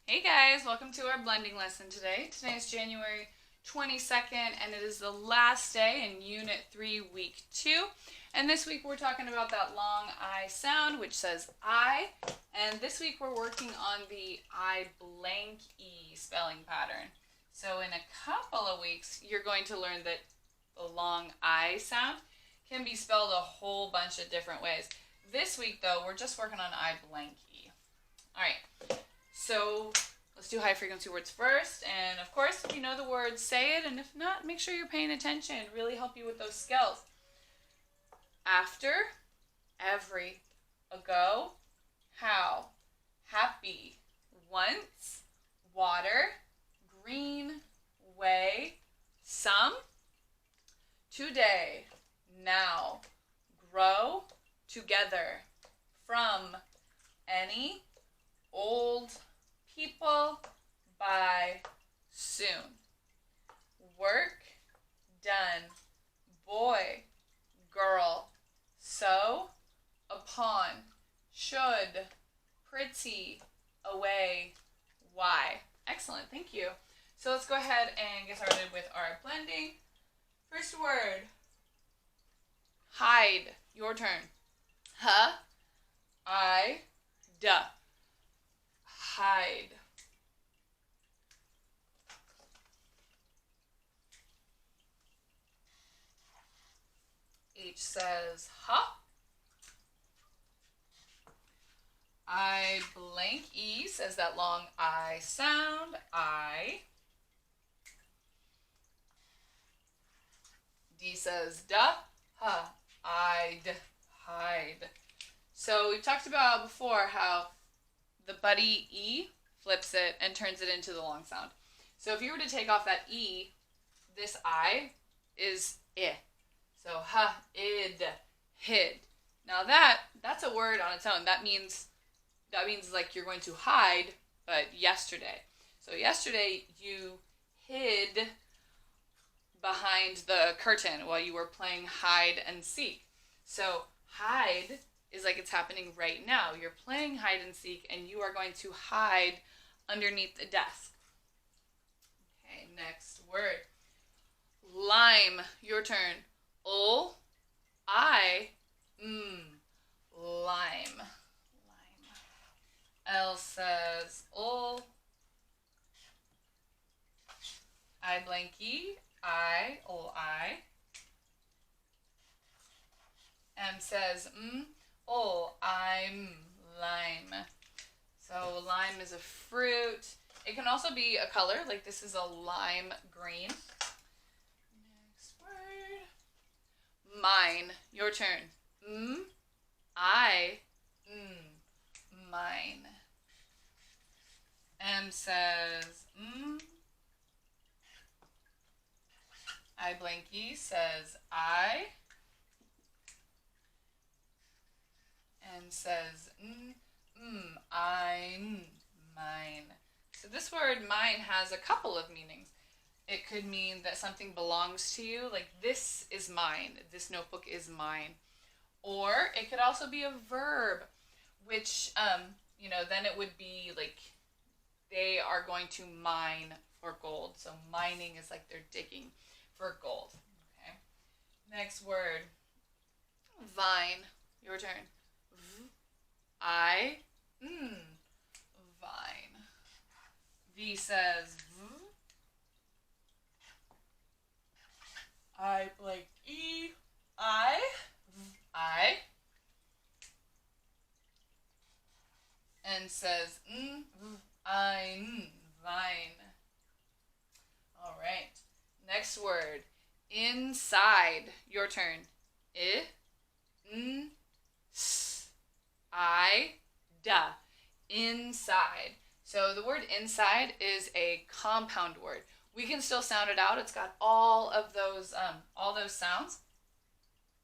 Hey guys, welcome to our blending lesson today. Today is January 22nd and it is the last day in Unit 3, Week 2. And this week we're talking about that long I sound, which says I. And this week we're working on the I blank E spelling pattern. So in a couple of weeks you're going to learn that the long I sound can be spelled a whole bunch of different ways. This week though, we're just working on I blank E. Alright. So let's do high frequency words first. And of course, if you know the word, say it. And if not, make sure you're paying attention. Really help you with those skills. After, every, ago, how, happy, once, water, green, way, some, today, now, grow, together, from, any, old, people, by, soon. Work, done, boy, girl, so, upon, should, pretty, away, why. Excellent, thank you. So let's go ahead and get started with our blending. First word, hide, your turn. H-I-D. Hide. H says ha. I blank E says that long I sound. I. D says da. Ha. I'd. Hide. So we've talked about before how the buddy E flips it and turns it into the long sound. So if you were to take off that E, this I is I. So ha, id, hid. Now that's a word on its own. That means like you're going to hide, but yesterday. So yesterday you hid behind the curtain while you were playing hide and seek. So hide is like it's happening right now. You're playing hide and seek and you are going to hide underneath the desk. Okay, next word. Lime, your turn. Lime. L says I blank E, I. M says I'm lime. So lime is a fruit. It can also be a color, like this is a lime green. Next word. Mine, your turn. Mine. M says I blank E says I. N says I'm mine. So this word mine has a couple of meanings. It could mean that something belongs to you, like this is mine, this notebook is mine. Or it could also be a verb, which, then it would be like they are going to mine for gold. So mining is like they're digging for gold. Okay. Next word, vine, your turn. Vine. V says I blank E, I. And says I'm vine. All right. Next word, inside, your turn. Inside. So the word inside is a compound word. We can still sound it out. It's got all those sounds.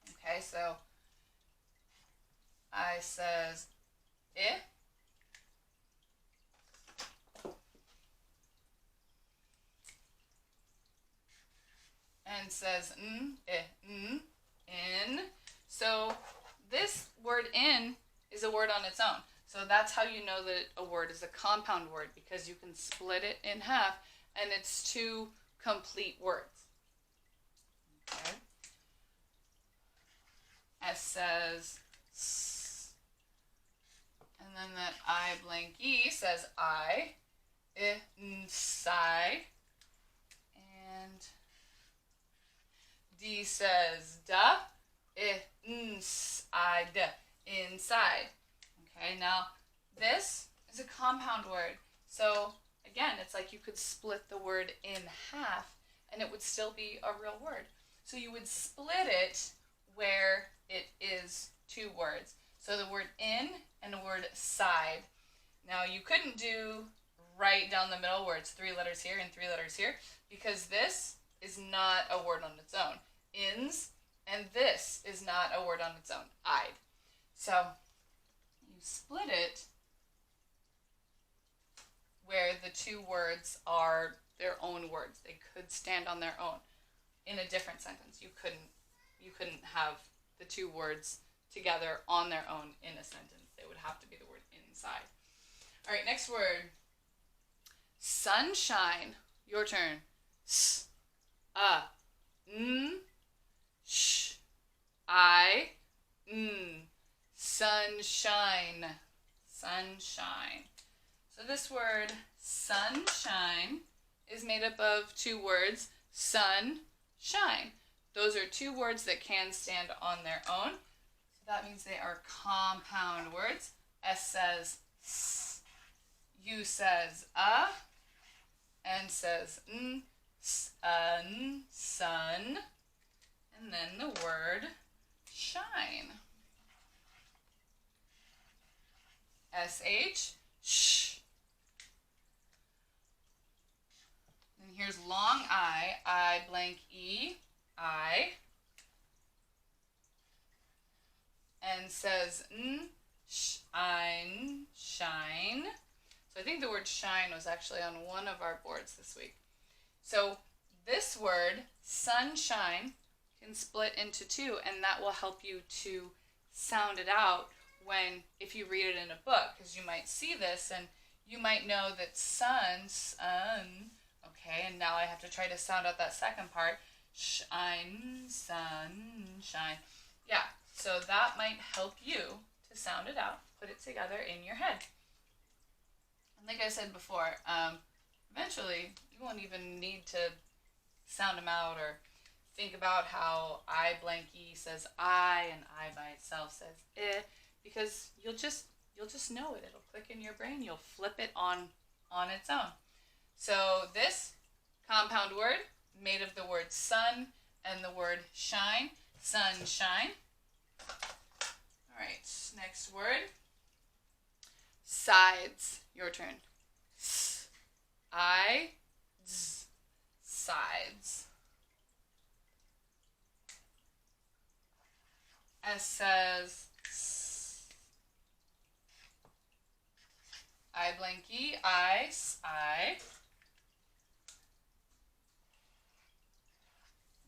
Okay, so I says I. And says in. So this word in is a word on its own. So that's how you know that a word is a compound word, because you can split it in half and it's two complete words. Okay. S says S. And then that I blank E says I. Inside. And D says da. Inside. Inside. Okay, now this is a compound word. So again, it's like you could split the word in half and it would still be a real word. So you would split it where it is two words. So the word in and the word side. Now you couldn't do right down the middle where it's 3 letters here and 3 letters here, because this is not a word on its own. Ins, and this is not a word on its own. I'd. So you split it where the two words are their own words. They could stand on their own in a different sentence. You couldn't have the two words together on their own in a sentence. They would have to be the word inside. All right, next word. Sunshine. Your turn. S, n, sh, I, n. Sunshine. Sunshine. So this word, sunshine, is made up of two words, sun, shine. Those are two words that can stand on their own. So that means they are compound words. S says s, U says N says n, sun, sun, and then the word shine. S-H, sh. And here's long I blank E, I. And says n, shine, shine. So I think the word shine was actually on one of our boards this week. So this word, sunshine, can split into two, and that will help you to sound it out if you read it in a book, because you might see this and you might know that sun, okay, and now I have to try to sound out that second part, shine, sunshine. Yeah, so that might help you to sound it out, put it together in your head. And like I said before, eventually you won't even need to sound them out or think about how I blank E says I and I by itself says because you'll just know it. It'll click in your brain. You'll flip it on its own. So this compound word made of the word sun and the word shine, sunshine. All right, next word. Sides. Your turn. S, I, z, sides. S says s. I blank E, I.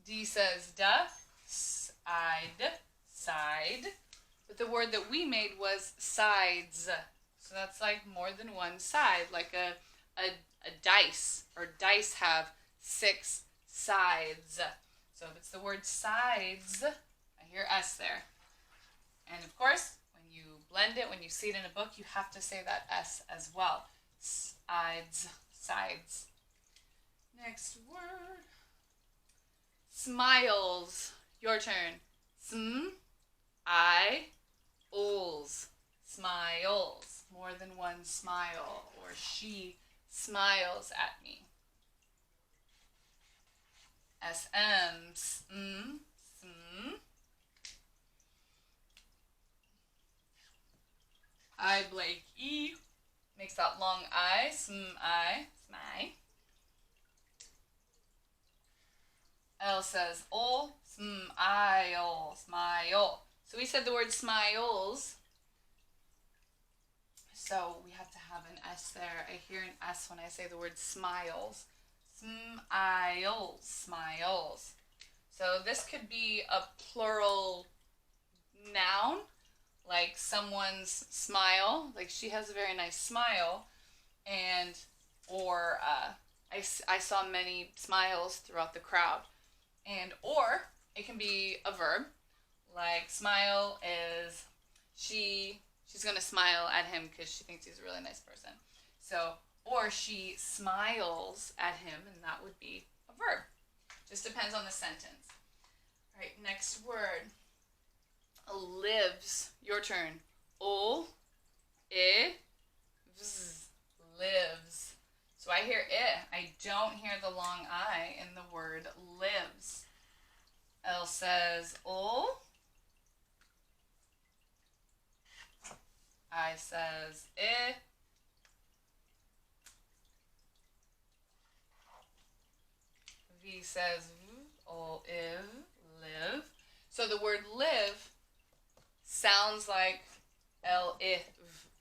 D says da, side, side. But the word that we made was sides. So that's like more than one side, like a dice, or dice have 6 sides. So if it's the word sides, I hear S there. And of course, when you blend it, when you see it in a book, you have to say that S as well. Sides, sides. Next word. Smiles. Your turn. Sm, I, ols. Smiles. More than one smile, or she smiles at me. S-M, sm, sm. I blank E makes that long I, sm, I, smy. L says ol, sm, I, ol, smile. So we said the word smiles. So we have to have an S there. I hear an S when I say the word smiles. Smiles, smiles. So this could be a plural noun, like someone's smile, like she has a very nice smile, and or I saw many smiles throughout the crowd. And or it can be a verb, like smile is she's gonna smile at him because she thinks he's a really nice person. So or she smiles at him, and that would be a verb. Just depends on the sentence. All right, next word. Lives. Your turn. O, I, vz. Lives. So I hear I. I don't hear the long I in the word lives. L says O. I says I. V says v. O, iv. Live. So the word live sounds like L, I, V,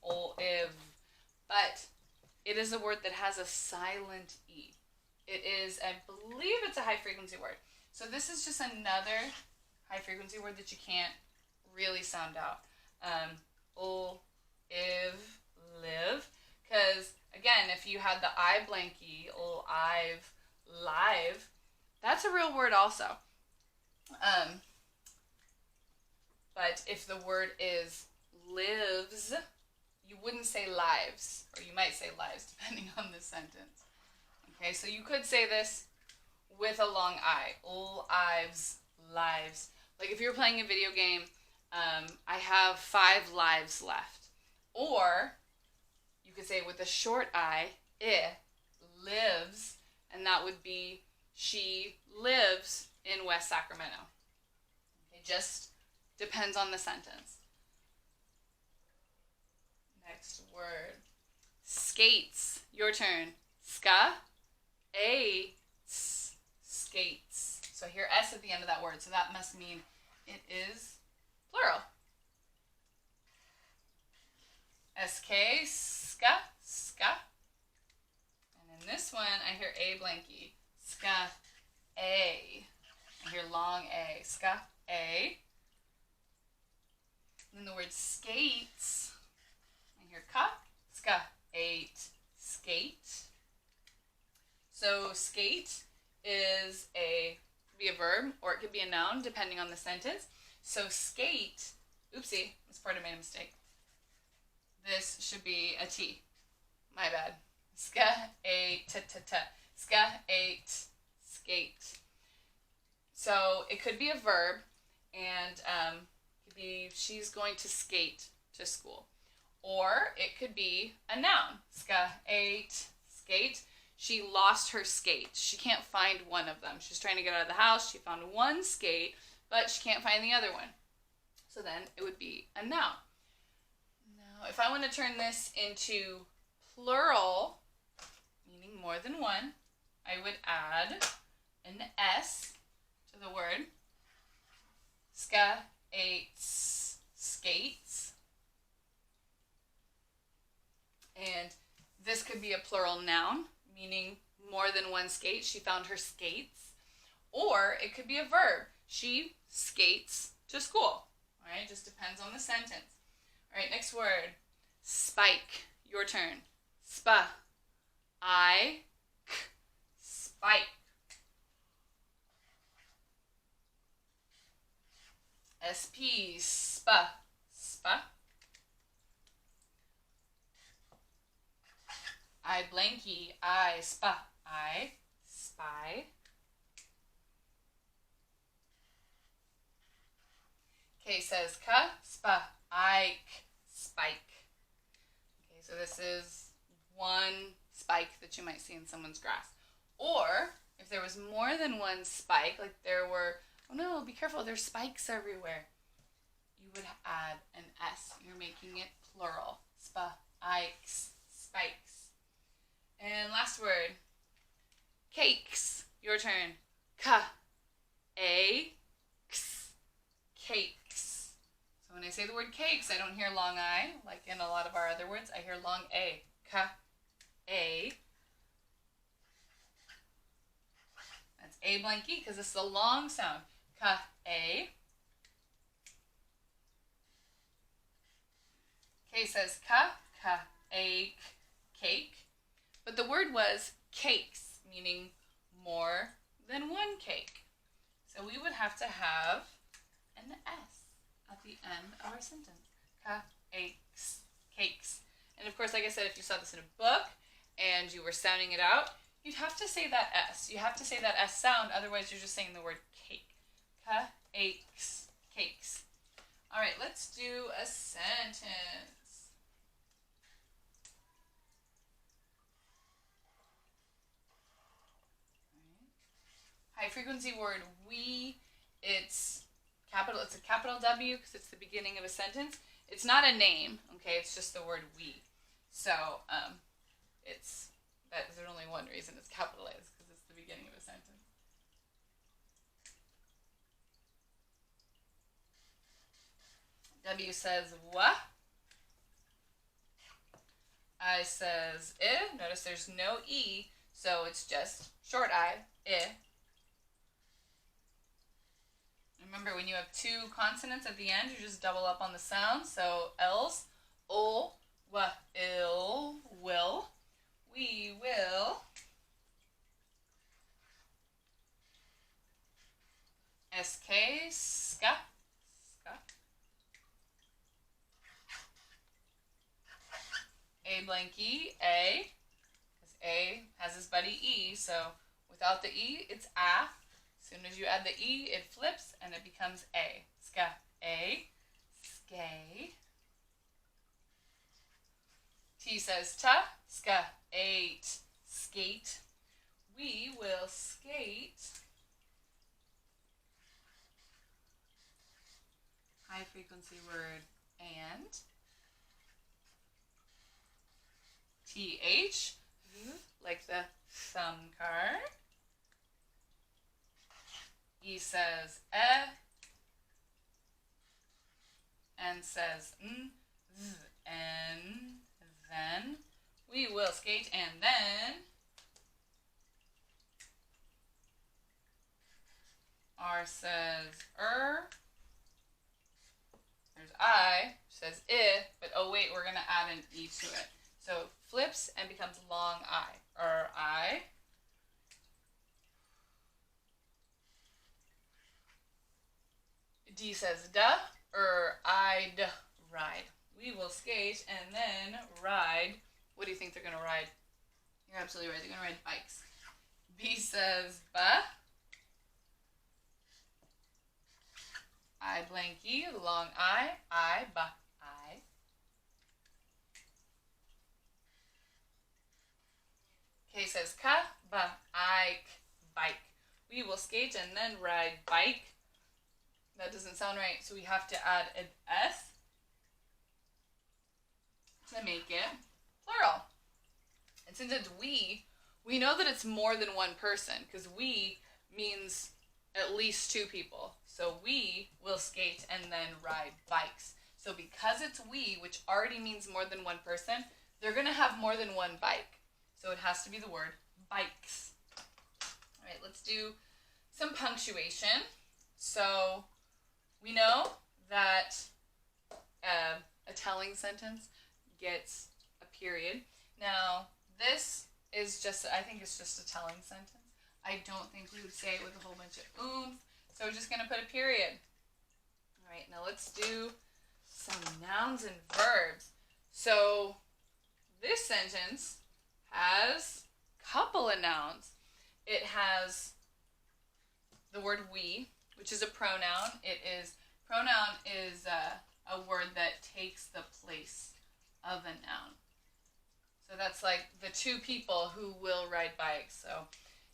O, iv. But it is a word that has a silent E. It is, I believe it's a high frequency word. So this is just another high frequency word that you can't really sound out. O, iv, live. Because, again, if you had the I blanky, o, I've, live, that's a real word also. But if the word is lives, you wouldn't say lives, or you might say lives, depending on the sentence. Okay, so you could say this with a long I. All Ives, lives. Like if you're playing a video game, I have 5 lives left. Or you could say with a short I lives, and that would be she lives in West Sacramento. Okay, just depends on the sentence. Next word. Skates. Your turn. Ska. Skates. So I hear S at the end of that word, so that must mean it is plural. SK, ska, ska. And in this one, I hear A blanky. Ska, A. I hear long A. Ska, A. And then the word skates, I hear ka, ska, 8, skate. So skate is could be a verb or it could be a noun depending on the sentence. So skate, oopsie, this part I made a mistake. This should be a T. My bad. Ska, 8, t. Ska, 8, skate. So it could be a verb, and could be she's going to skate to school. Or it could be a noun. Ska, 8, skate. She lost her skates. She can't find one of them. She's trying to get out of the house. She found one skate, but she can't find the other one. So then it would be a noun. Now, if I want to turn this into plural, meaning more than one, I would add an S to the word. Ska, 8, skates. And this could be a plural noun, meaning more than one skate. She found her skates. Or it could be a verb. She skates to school. All right, just depends on the sentence. All right, next word. Spike. Your turn. Spa. I. K. Spike. SP. Spa. Spa. I blanky. I spa. I. Spy. K says ka. Spa. I. Spike. Okay, so this is one spike that you might see in someone's grass. Or if there was more than one spike, like there were, oh no, be careful, there's spikes everywhere, you would add an S. You're making it plural. Spa, ikes, spikes. And last word, cakes. Your turn. Ka, a, x, cakes. So when I say the word cakes, I don't hear long I, like in a lot of our other words. I hear long A. Ka, a. That's A blanky because this is a long sound. Ka, a. Kay says ache, cake. But the word was cakes, meaning more than one cake. So we would have to have an S at the end of our sentence. Aches, cakes. And of course, like I said, if you saw this in a book and you were sounding it out, you'd have to say that S. You have to say that S sound, otherwise you're just saying the word cake. Aches, cakes. All right, let's do a sentence. High frequency word we, it's a capital W because it's the beginning of a sentence. It's not a name, okay? It's just the word we. So, there's only one reason it's capitalized, because it's the beginning of a sentence. W says what? I says I. Notice there's no E, so it's just short I. Remember, when you have two consonants at the end, you just double up on the sound. So L's, O, W, ill, will. We will. SK, ska, ska. A blank E, A, because A has his buddy E, so without the E, it's A. As soon as you add the E, it flips and it becomes A. Ska, A, skay. T says ta, ska, ate, skate. We will skate. High frequency word and. TH, like the thumb card. E says and says and then. We will skate and then. R says There's I, says but oh wait, we're going to add an E to it. So it flips and becomes long I. I. D says da, I'd ride. We will skate and then ride. What do you think they're going to ride? You're absolutely right. They're going to ride bikes. B says ba. I blank E, long I, ba, I. K says ka, ba, ike, bike. We will skate and then ride bike. That doesn't sound right, so we have to add an S to make it plural. And since it's we know that it's more than one person, because we means at least two people. So we will skate and then ride bikes. So because it's we, which already means more than one person, they're going to have more than one bike. So it has to be the word bikes. All right, let's do some punctuation. So we know that a telling sentence gets a period. Now, this is just, I think it's just a telling sentence. I don't think we would say it with a whole bunch of oomph. So we're just going to put a period. All right, now let's do some nouns and verbs. So this sentence has a couple of nouns. It has the word we, which is a pronoun. Pronoun is a word that takes the place of a noun. So that's like the two people who will ride bikes. So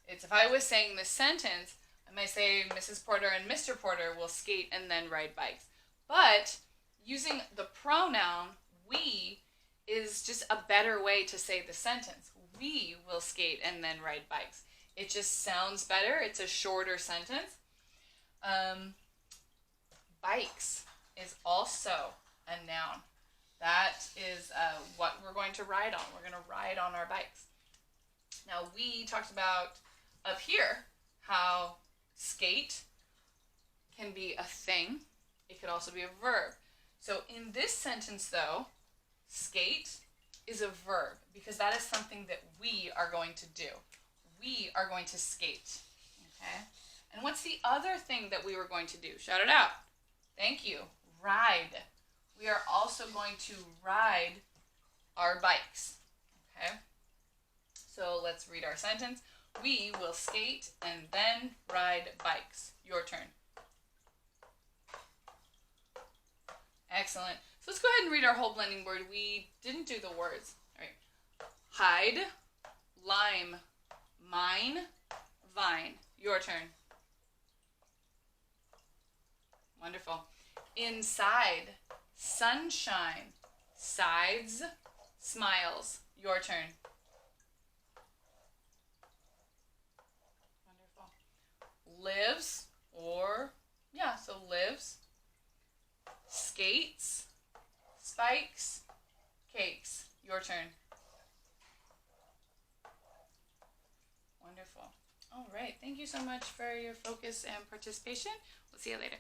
it's, if I was saying this sentence, I might say Mrs. Porter and Mr. Porter will skate and then ride bikes. But using the pronoun we is just a better way to say the sentence. We will skate and then ride bikes. It just sounds better. It's a shorter sentence. Bikes is also a noun. That is what we're going to ride on. We're going to ride on our bikes. Now, we talked about up here how skate can be a thing. It could also be a verb. So in this sentence, though, skate is a verb because that is something that we are going to do. We are going to skate. Okay? And what's the other thing that we were going to do? Shout it out. Thank you. Ride. We are also going to ride our bikes. Okay? So let's read our sentence. We will skate and then ride bikes. Your turn. Excellent. So let's go ahead and read our whole blending word. We didn't do the words. All right. Hide, lime, mine, vine. Your turn. Wonderful. Inside, sunshine, sides, smiles. Your turn. Wonderful. Lives, lives, skates, spikes, cakes. Your turn. Wonderful. All right. Thank you so much for your focus and participation. We'll see you later.